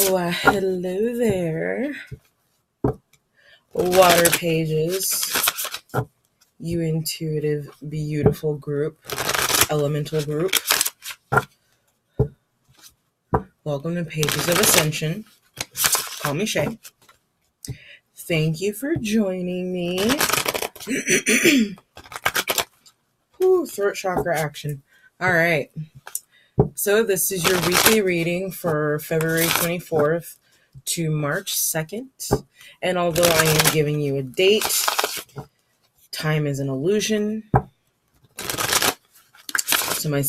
Why, hello there, Water Pages, you intuitive, beautiful group, elemental group. Welcome to Pages of Ascension. Call me Shay. Thank you for joining me. Whew, throat chakra action. All right. So this is your weekly reading for February 24th to March 2nd. And although I am giving you a date, time is an illusion. So my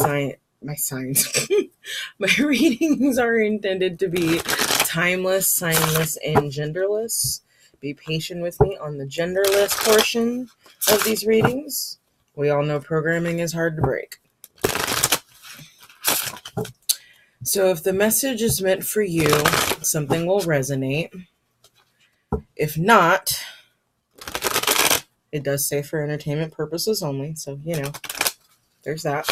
readings are intended to be timeless, signless, and genderless. Be patient with me on the genderless portion of these readings. We all know programming is hard to break. So if the message is meant for you, something will resonate. If not, it does say for entertainment purposes only. So, there's that.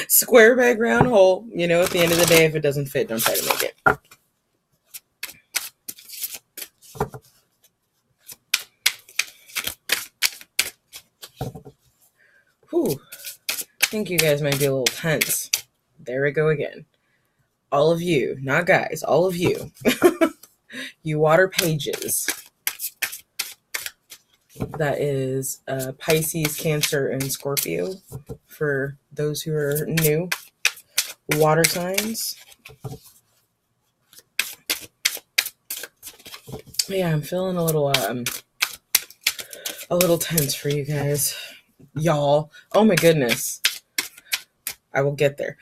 Square peg, round hole. At the end of the day, if it doesn't fit, don't try to make it. Whew. I think you guys might be a little tense. There we go again. All of you, not guys, all of you. You Water Pages. That is Pisces, Cancer, and Scorpio for those who are new. Water signs. Yeah, I'm feeling a little tense for you guys. Y'all. Oh my goodness. I will get there.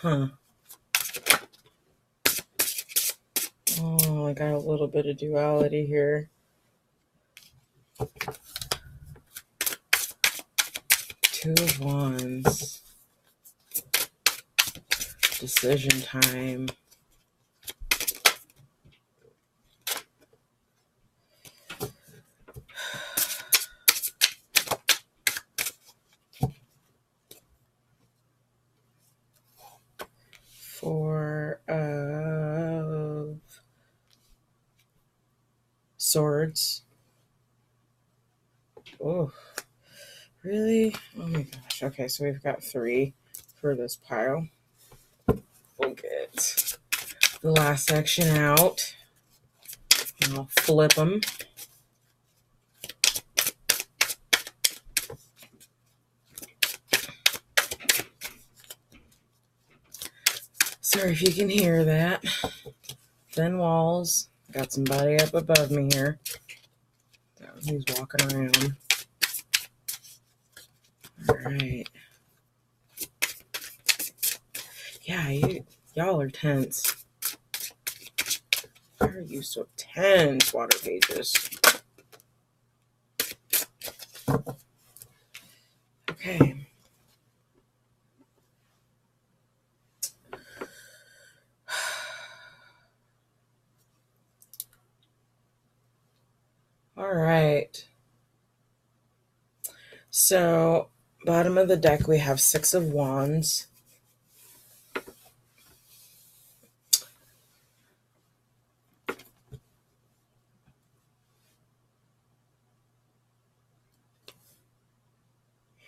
Huh. Oh, I got a little bit of duality here. Two of Wands. Decision time. Four of Swords. Oh, really? Oh my gosh. Okay, so we've got 3 for this pile. We'll get the last section out. And I'll flip them. Sorry if you can hear that. Thin walls. Got somebody up above me here. He's walking around. All right. Yeah, y'all are tense. Why are you so tense, Water Pages? Okay. All right. So, bottom of the deck, we have 6 of Wands.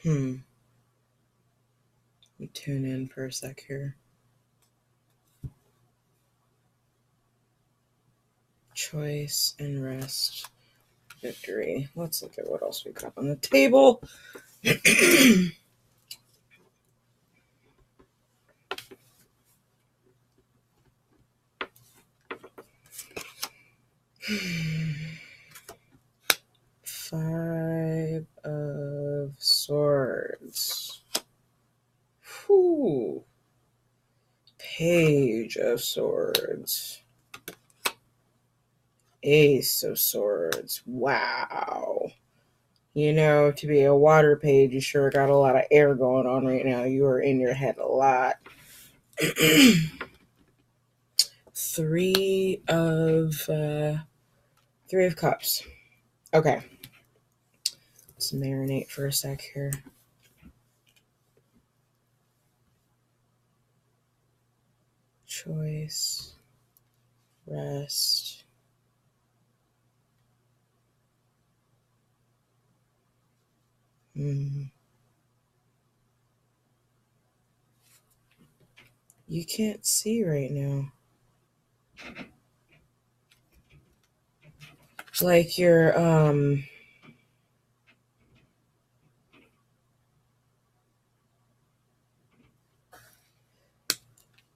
Let me tune in for a sec here. Choice and rest. Victory. Let's look at what else we got on the table. Five of Swords. Whew. Page of Swords. Ace of Swords. Wow. To be a Water Page, you sure got a lot of air going on right now. You are in your head a lot. 3 of Cups. Okay. Let's marinate for a sec here. Choice. Rest. You can't see right now. Like you're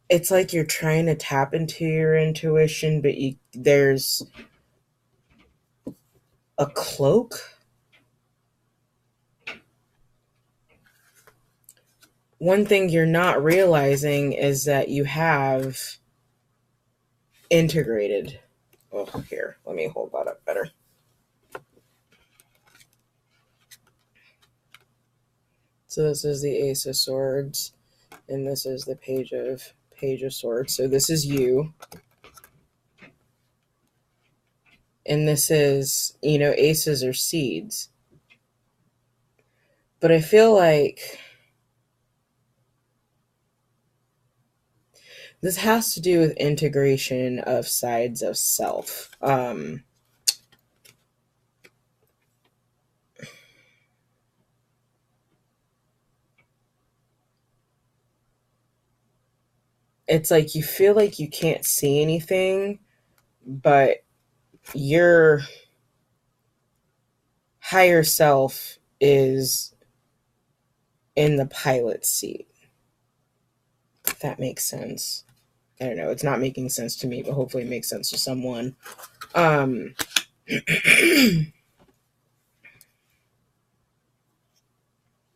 it's like you're trying to tap into your intuition, but there's a cloak. One thing you're not realizing is that you have integrated. Oh, here, let me hold that up better. So this is the Ace of Swords, and this is the Page of Swords. So this is you, and this is, aces are seeds. But I feel like this has to do with integration of sides of self. It's like you feel like you can't see anything, but your higher self is in the pilot seat. If that makes sense. I don't know. It's not making sense to me, but hopefully it makes sense to someone.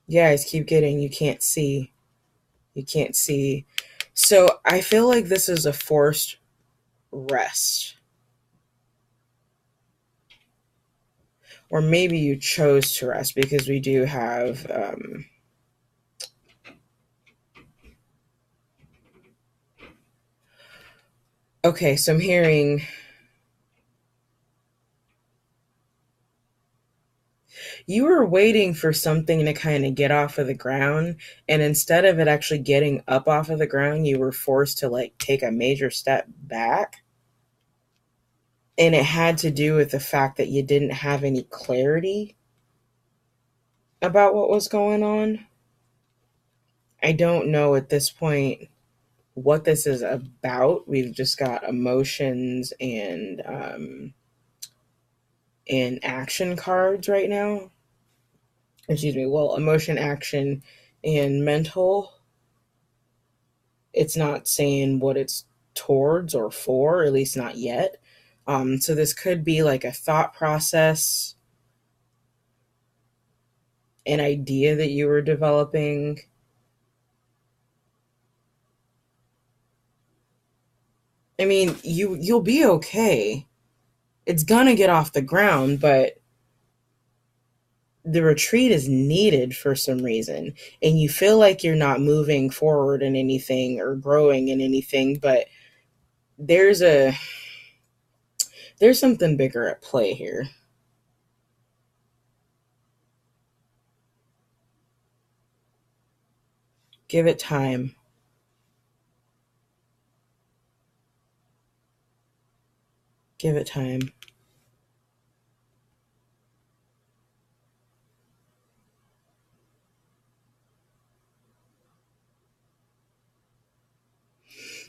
Yeah, I keep getting you can't see. You can't see. So I feel like this is a forced rest. Or maybe you chose to rest, because we do have okay, so I'm hearing you were waiting for something to kind of get off of the ground, and instead of it actually getting up off of the ground, you were forced to like take a major step back. And it had to do with the fact that you didn't have any clarity about what was going on. I don't know at this point what this is about. We've just got emotions and action cards right now. Excuse me. Well, emotion, action, and mental. It's not saying what it's towards or for, at least not yet. So this could be like a thought process, an idea that you were developing. I mean, you'll be okay. It's gonna get off the ground, but the retreat is needed for some reason, and you feel like you're not moving forward in anything or growing in anything, but there's something bigger at play here. Give it time. Give it time.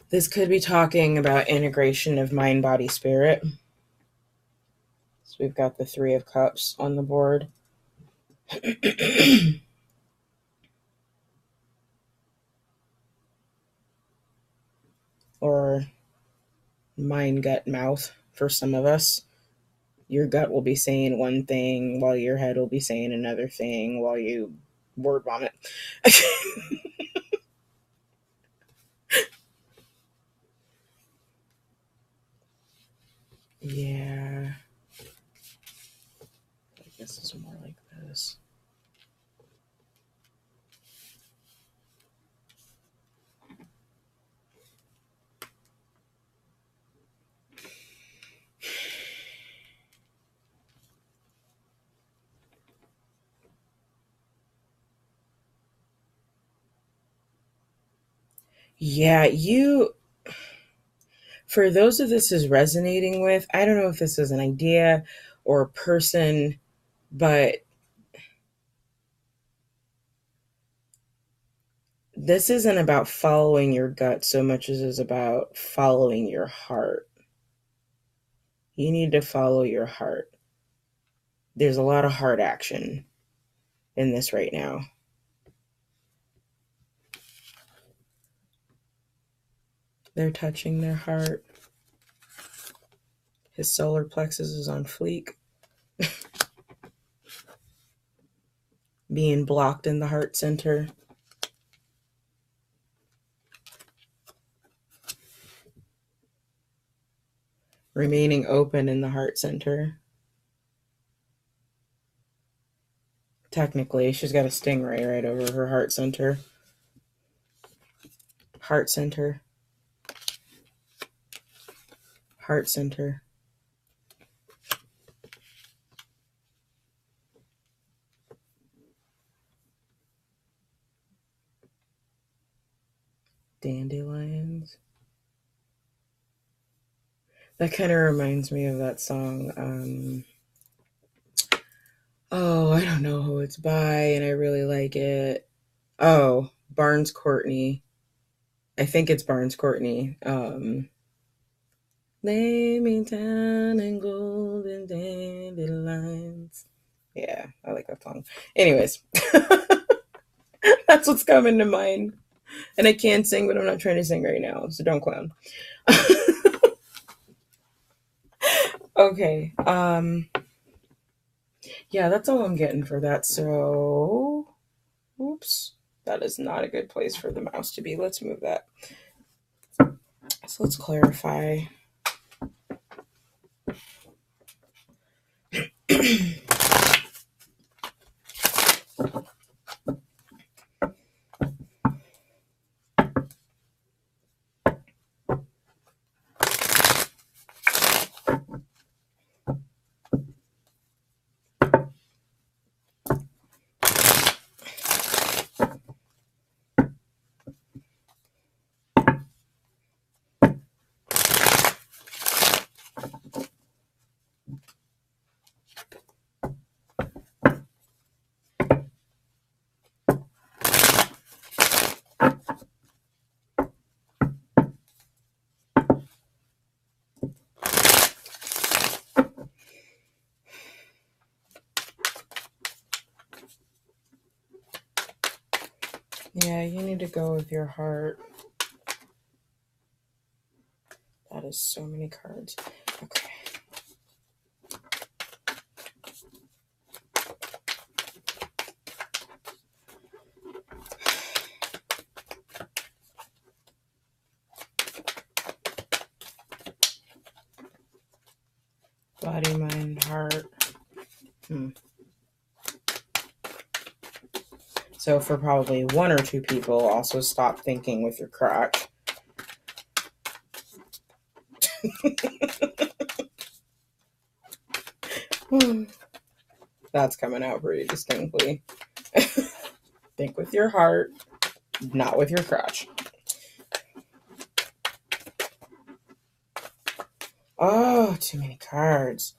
This could be talking about integration of mind, body, spirit. So we've got the Three of Cups on the board. Or mind, gut, mouth for some of us. Your gut will be saying one thing while your head will be saying another thing while you word vomit. Yeah. I guess it's more like this. Yeah, for those of this is resonating with, I don't know if this is an idea or a person, but this isn't about following your gut so much as it's about following your heart. You need to follow your heart. There's a lot of heart action in this right now. They're touching their heart. His solar plexus is on fleek. Being blocked in the heart center. Remaining open in the heart center. Technically, she's got a stingray right over her heart center. Heart center. Heart center. Dandelions. That kind of reminds me of that song. Oh, I don't know who it's by, and I really like it. Oh, Barnes Courtney. I think it's Barnes Courtney. Lay me down in golden dandelions. Yeah, I like that song. Anyways, that's what's coming to mind. And I can sing, but I'm not trying to sing right now, so don't clown. Okay. Yeah, that's all I'm getting for that. So, oops. That is not a good place for the mouse to be. Let's move that. So let's clarify. Yeah, you need to go with your heart. That is so many cards. Okay. Body, mind, heart. So for probably one or two people, also stop thinking with your crotch. That's coming out pretty distinctly. Think with your heart, not with your crotch. Oh, too many cards.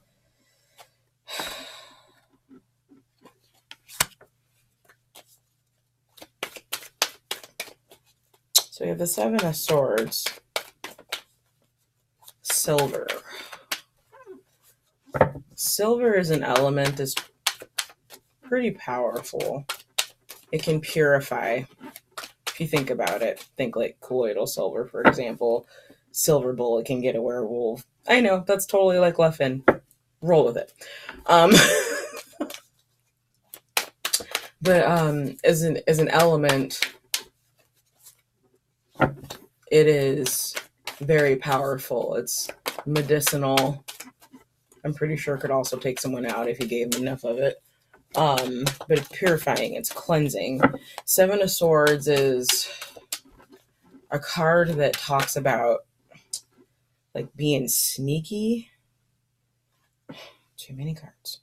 So we have the Seven of Swords. Silver. Silver as an element is pretty powerful. It can purify. If you think about it, think like colloidal silver, for example. Silver bullet can get a werewolf. I know, that's totally like left in. Roll with it. But as an element, it is very powerful. It's medicinal. I'm pretty sure it could also take someone out if you gave them enough of it. But it's purifying, it's cleansing. Seven of Swords is a card that talks about like being sneaky. Too many cards.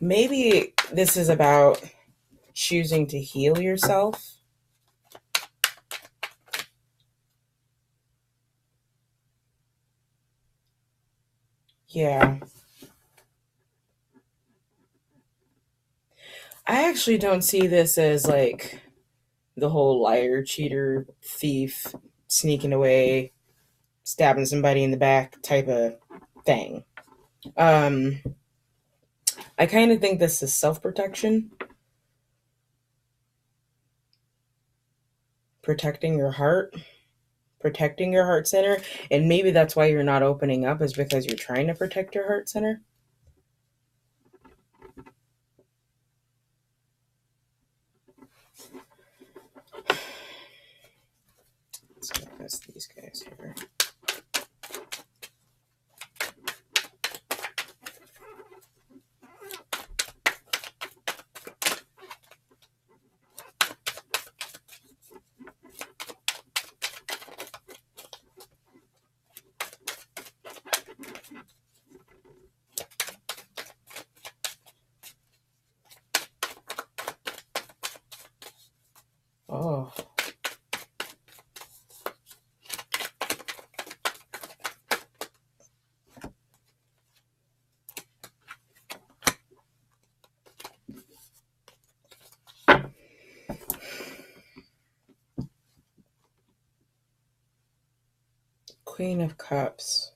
Maybe this is about choosing to heal yourself. Yeah. I actually don't see this as like the whole liar, cheater, thief, sneaking away, stabbing somebody in the back type of thing. Um, I kind of think this is self protection, protecting your heart, protecting your heart center. And maybe that's why you're not opening up, is because you're trying to protect your heart center. Let's discuss these guys here. Oh. Queen of Cups.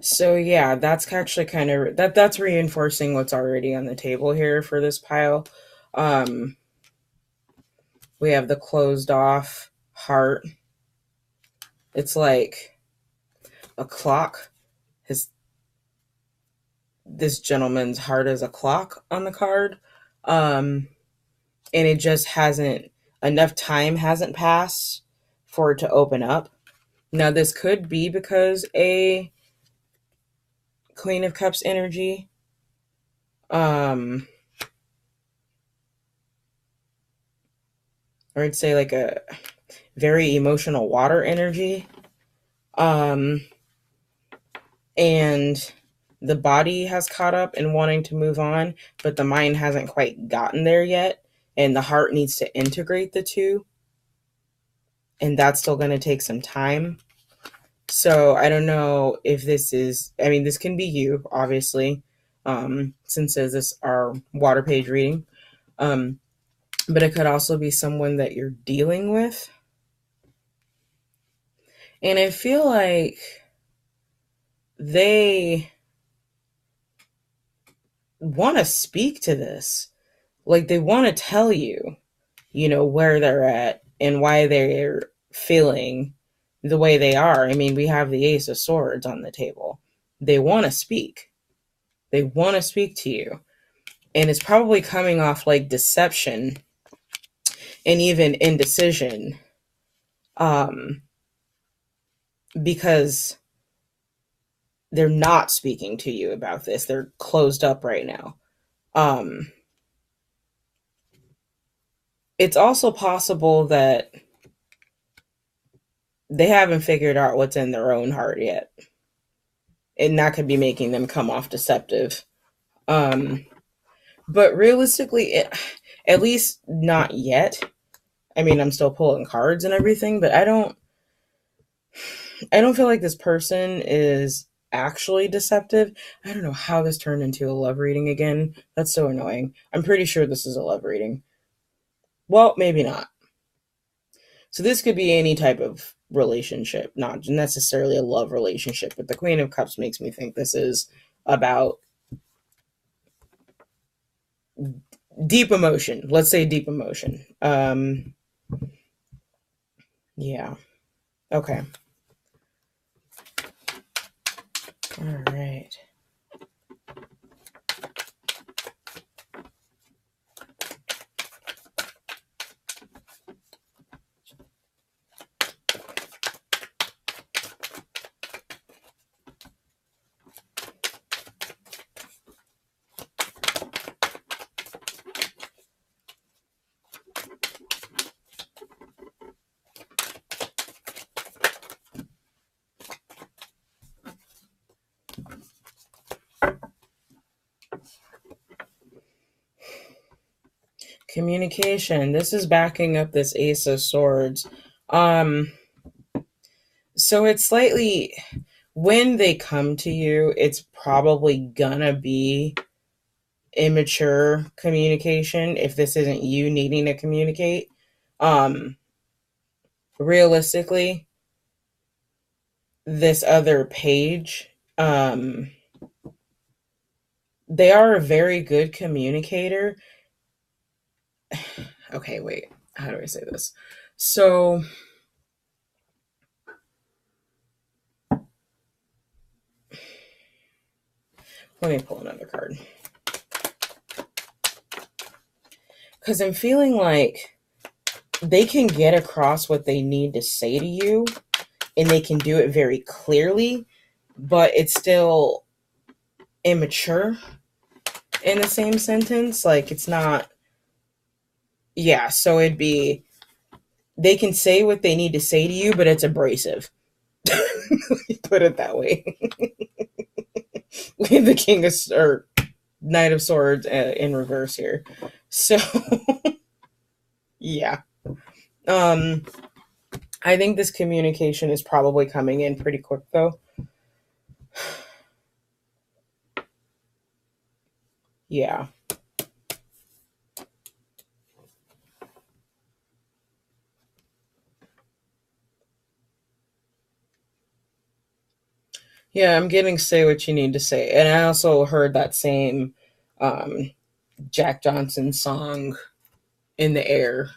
So yeah, that's actually kind of that's reinforcing what's already on the table here for this pile. Um we have the closed off heart. It's like a clock. His This gentleman's heart is a clock on the card. And it just hasn't enough time hasn't passed for it to open up. Now this could be because a Queen of Cups energy. Or I'd say like a very emotional water energy. Um, and the body has caught up in wanting to move on, but the mind hasn't quite gotten there yet. And the heart needs to integrate the two. And that's still going to take some time. So I don't know if this is, I mean, this can be you, obviously, since this is our water page reading. But it could also be someone that you're dealing with. And I feel like they want to speak to this. Like they want to tell you, where they're at and why they're feeling the way they are. I mean, we have the Ace of Swords on the table. They want to speak. They want to speak to you. And it's probably coming off like deception and even indecision. Because they're not speaking to you about this. They're closed up right now. It's also possible that they haven't figured out what's in their own heart yet. And that could be making them come off deceptive. But realistically, at least not yet. I mean, I'm still pulling cards and everything, but I don't feel like this person is actually deceptive. I don't know how this turned into a love reading again. That's so annoying. I'm pretty sure this is a love reading. Well, maybe not. So this could be any type of relationship, not necessarily a love relationship, but the Queen of Cups makes me think this is about deep emotion. Let's say deep emotion. Yeah. Okay. All right. Communication. This is backing up this Ace of Swords. Um, so it's slightly, when they come to you, it's probably gonna be immature communication if this isn't you needing to communicate. Um, realistically, this other page, they are a very good communicator. Okay, wait. How do I say this? So, let me pull another card. Because I'm feeling like they can get across what they need to say to you, and they can do it very clearly, but it's still immature in the same sentence. Like, it's not, yeah, so it'd be, they can say what they need to say to you, but it's abrasive. Put it that way. The King of, or Knight of Swords in reverse here. So, yeah. I think this communication is probably coming in pretty quick, though. Yeah. Yeah, I'm getting say what you need to say. And I also heard that same Jack Johnson song in the air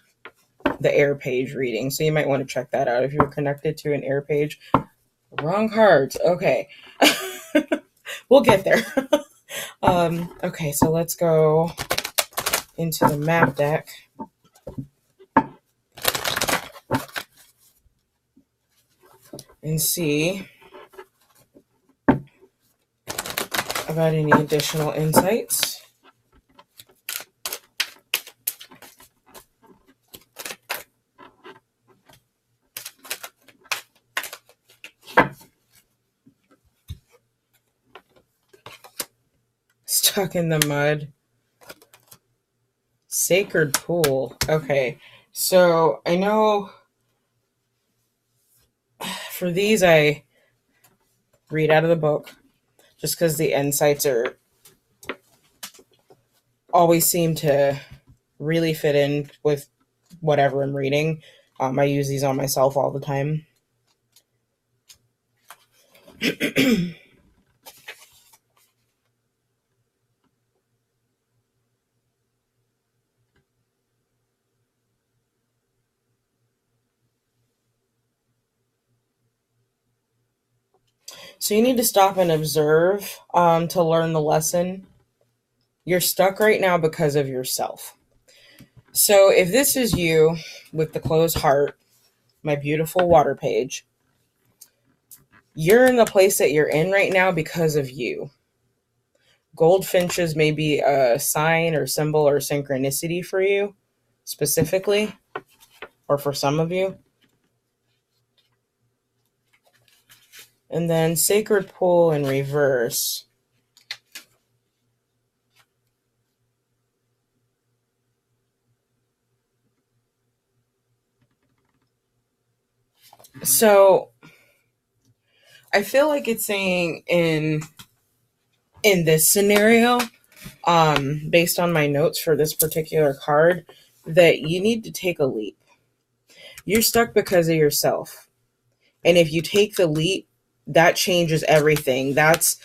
page reading. So you might want to check that out if you're connected to an air page. Wrong cards. Okay. We'll get there. Okay, so let's go into the map deck. And see about any additional insights. Stuck in the mud. Sacred Pool. Okay, so I know for these I read out of the book just because the insights are always seem to really fit in with whatever I'm reading. I use these on myself all the time. So you need to stop and observe to learn the lesson. You're stuck right now because of yourself. So if this is you with the closed heart, my beautiful water page, you're in the place that you're in right now because of you. Goldfinches may be a sign or symbol or synchronicity for you, specifically, or for some of you. And then Sacred Pool in reverse. So I feel like it's saying in this scenario, based on my notes for this particular card, that you need to take a leap. You're stuck because of yourself. And if you take the leap, that changes everything. That's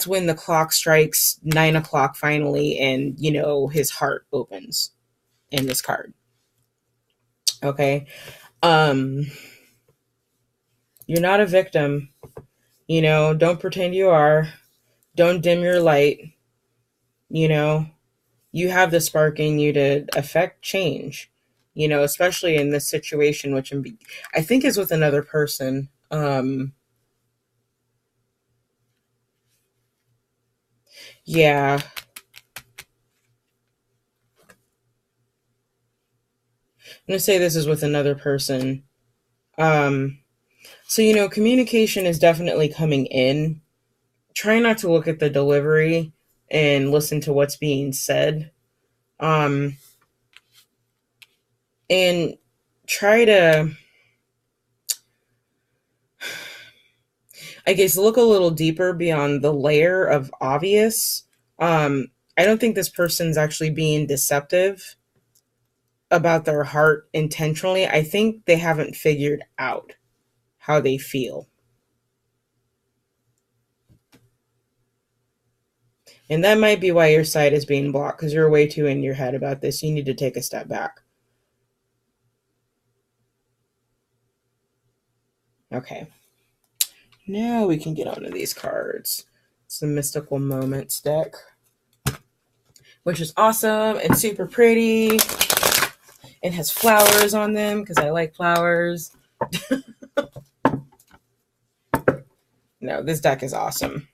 when the clock strikes 9 o'clock finally, and his heart opens in this card. Okay. You're not a victim. Don't pretend you are. Don't dim your light. You have the spark in you to affect change, especially in this situation, which I think is with another person. Yeah. I'm going to say this is with another person. So, communication is definitely coming in. Try not to look at the delivery and listen to what's being said. and try to, I guess, look a little deeper beyond the layer of obvious. I don't think this person's actually being deceptive about their heart intentionally. I think they haven't figured out how they feel. And that might be why your site is being blocked, because you're way too in your head about this. You need to take a step back. Okay. Now we can get onto these cards. It's the Mystical Moments deck, which is awesome and super pretty. It has flowers on them because I like flowers. No, this deck is awesome.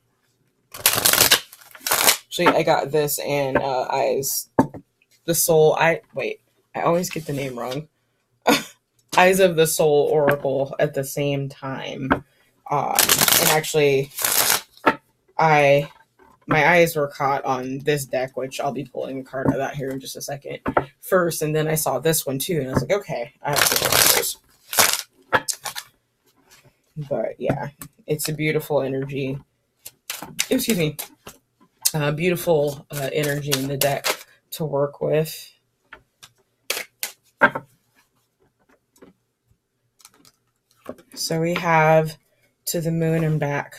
Actually, I got this and Eyes, the Soul. I always get the name wrong. Eyes of the Soul Oracle at the same time. And actually, my eyes were caught on this deck, which I'll be pulling a card of that here in just a second first. And then I saw this one too, and I was like, okay, I have to look at those. But yeah, it's a beautiful energy. Excuse me. Beautiful energy in the deck to work with. So we have To the Moon and Back.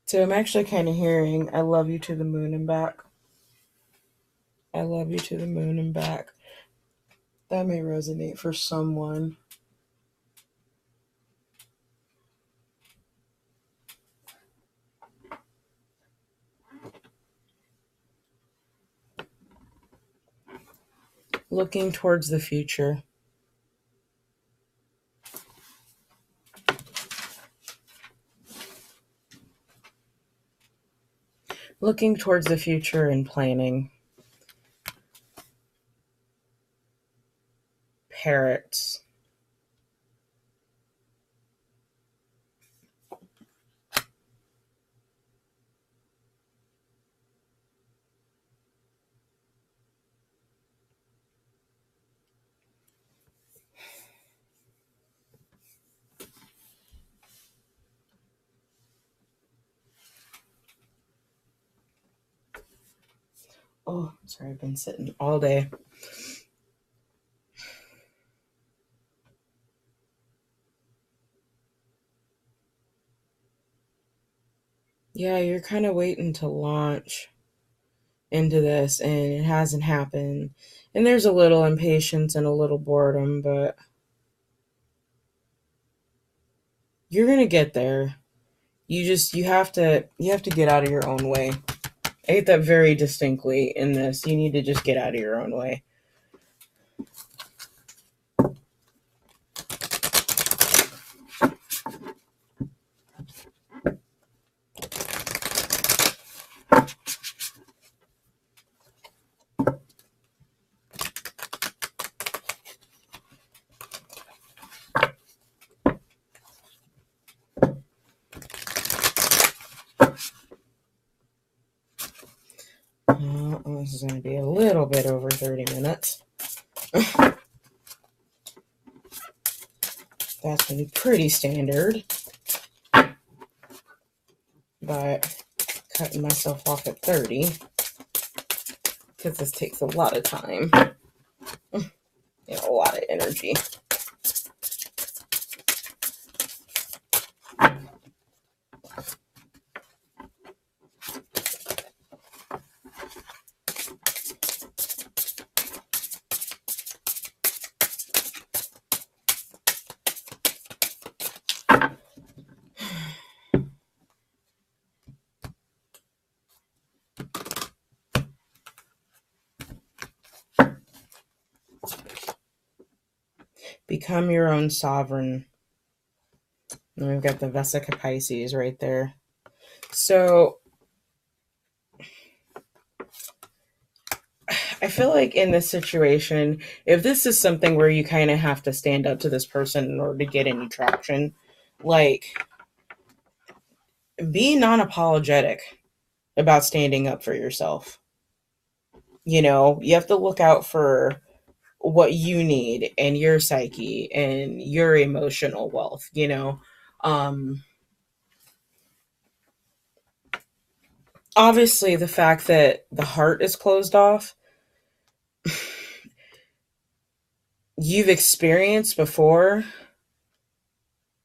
So I'm actually kind of hearing, I love you to the moon and back. I love you to the moon and back. That may resonate for someone. Looking towards the future. Looking towards the future and planning. Parrots. Oh, sorry, I've been sitting all day. Yeah, you're kind of waiting to launch into this, and it hasn't happened. And there's a little impatience and a little boredom, but you're gonna get there. You have to get out of your own way. I hate that very distinctly in this. You need to just get out of your own way. This is going to be a little bit over 30 minutes. That's going to be pretty standard. But cutting myself off at 30 because this takes a lot of time and a lot of energy. Become your own sovereign. And we've got the Vesica Pisces right there. So I feel like in this situation, if this is something where you kind of have to stand up to this person in order to get any traction, like, be non-apologetic about standing up for yourself. You have to look out for what you need and your psyche and your emotional wealth. Um, Obviously, the fact that the heart is closed off, you've experienced before,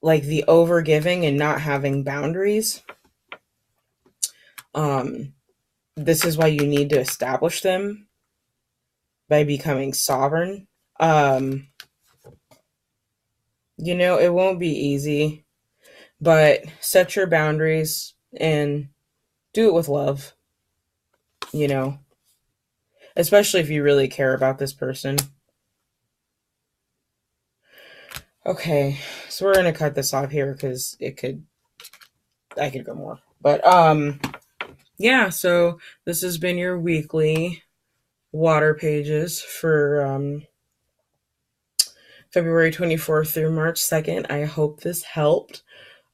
like the overgiving and not having boundaries. Um, this is why you need to establish them by becoming sovereign. Um, it won't be easy, but set your boundaries and do it with love, you know, especially if you really care about this person. Okay, so we're gonna cut this off here because I could go more. But yeah, so this has been your weekly water pages for February 24th through March 2nd. I hope this helped.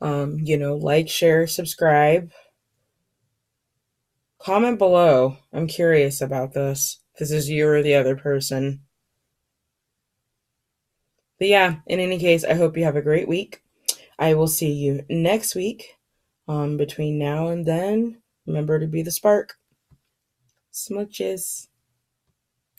Like, share, subscribe, comment below. I'm curious about this. This is you or the other person. But yeah, in any case, I hope you have a great week. I will see you next week. Between now and then, remember to be the spark. Smooches.